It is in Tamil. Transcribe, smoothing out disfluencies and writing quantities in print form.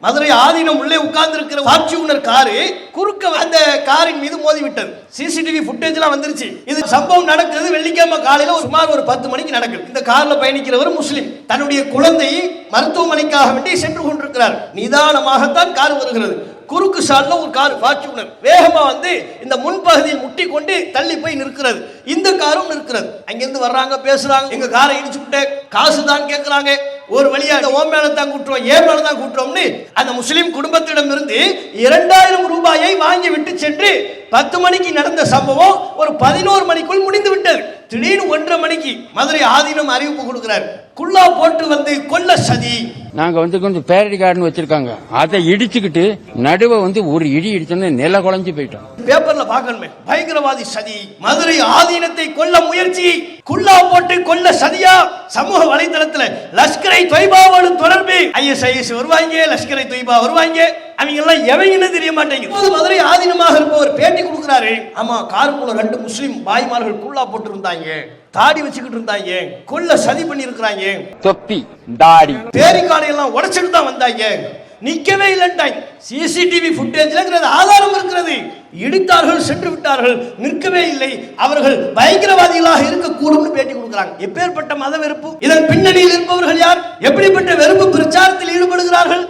மதுரை ஆதீனம் உள்ளே உட்கார்ந்து இருக்கிற ஃபார்ச்சூனர் காரு குறுக்க அந்த காரின் மீது மோதி விட்டது. சிசிடிவி ஃபுட்டேஜ்லாம் வந்துருச்சு. இது சம்பவம் நடக்குது வெள்ளிக்கிழமை காலையில சுமார் ஒரு 10 மணிக்கு நடக்குது. இந்த கார்ல பயணிக்கிறவர் முஸ்லிம். தன்னுடைய குழந்தையை மருத்துவமனைக்காக வேண்டி சென்று கொண்டிருக்கிறார். நிதானமாகத்தான் கார் வருகிறது. குறுக்கு சால்ல ஒரு கார் ஃபார்ச்சூனர் வேகமா வந்து இந்த முன்பகுதியில் முட்டி கொண்டு தள்ளி போய் நிற்கிறது. இந்த காரும் நிற்கிறது. அங்கிருந்து வர்றாங்க, பேசுறாங்க, எங்க காரை இடிச்சு விட்டு காசு தான் கேட்கிறாங்க. ஒரு வழியா ஓம் மேல தான் கூட்டுறோம், ஏன் மேல தான் கூட்டுறோம்னு அந்த முஸ்லிம் குடும்பத்திடம் இருந்து 2000 ரூபாயை வாங்கி விட்டு சென்று 10 மணிக்கு நடந்த சம்பவம் ஒரு 11 மணிக்குள் முடிந்து விட்டது. திடீர்னு 1:30 மணிக்கு மதுரை ஆதீனம் அறிவிப்பு கொடுக்கிறார், குல்லா போட்டு வந்து கொல்ல சதி. நாங்க கொஞ்சம் பேரடி கார்டன் வச்சிருக்காங்க, அதை இடிச்சுக்கிட்டு நடுவை ஒரு இடி இடிச்சோன்னு நில குழஞ்சு போயிட்டோம். பேப்பர்ல பார்க்கணுமே, பயங்கரவாதி சதி, மதுரை ஆதீனத்தை கொல்ல முயற்சி, குல்லா போட்டு கொல்ல சதியா. சமூக வலைதளத்துல லஷ்கரை தொய்பாவோடு தொடர்பு, ISIS வருவாங்க, லஷ்கரை தொய்பா வருவாங்க, அவங்க எல்லாம் எவங்கன்னு தெரிய மாட்டேங்குது. மதுரை ஆதீனமாக இருப்பவர் பேட்டி கொடுக்கிறாரு, ஆமா காருக்குள்ள 2 முஸ்லிம் பாய்மார்கள் குல்லா போட்டு இருந்தாங்க, தாடி வச்சுக்கிட்டு இருந்தாங்க, கொல்ல சதி பண்ணி இருக்கிறாங்க, தொப்பி தாடி பேரிக்காலை எல்லாம் உடைச்சிட்டு தான் வந்தாங்க, நிக்கவே இல்லைன்ட்டாங்க. சிசிடிவி ஃபுட்டேஜ்ல ஆதாரம் இருக்கிறது. இடித்தார்கள், சென்று விட்டார்கள், நிற்கவே இல்லை, அவர்கள் பயங்கரவாதிகளாக இருக்கக்கூடும் பேட்டி கொடுக்கிறாங்க. எப்பேற்பட்ட மத வெறுப்பு! இதன் பின்னணியில் இருப்பவர்கள் யார்? எப்படிப்பட்ட வெறுப்பு பிரச்சாரத்தில் ஈடுபடுகிறார்கள்?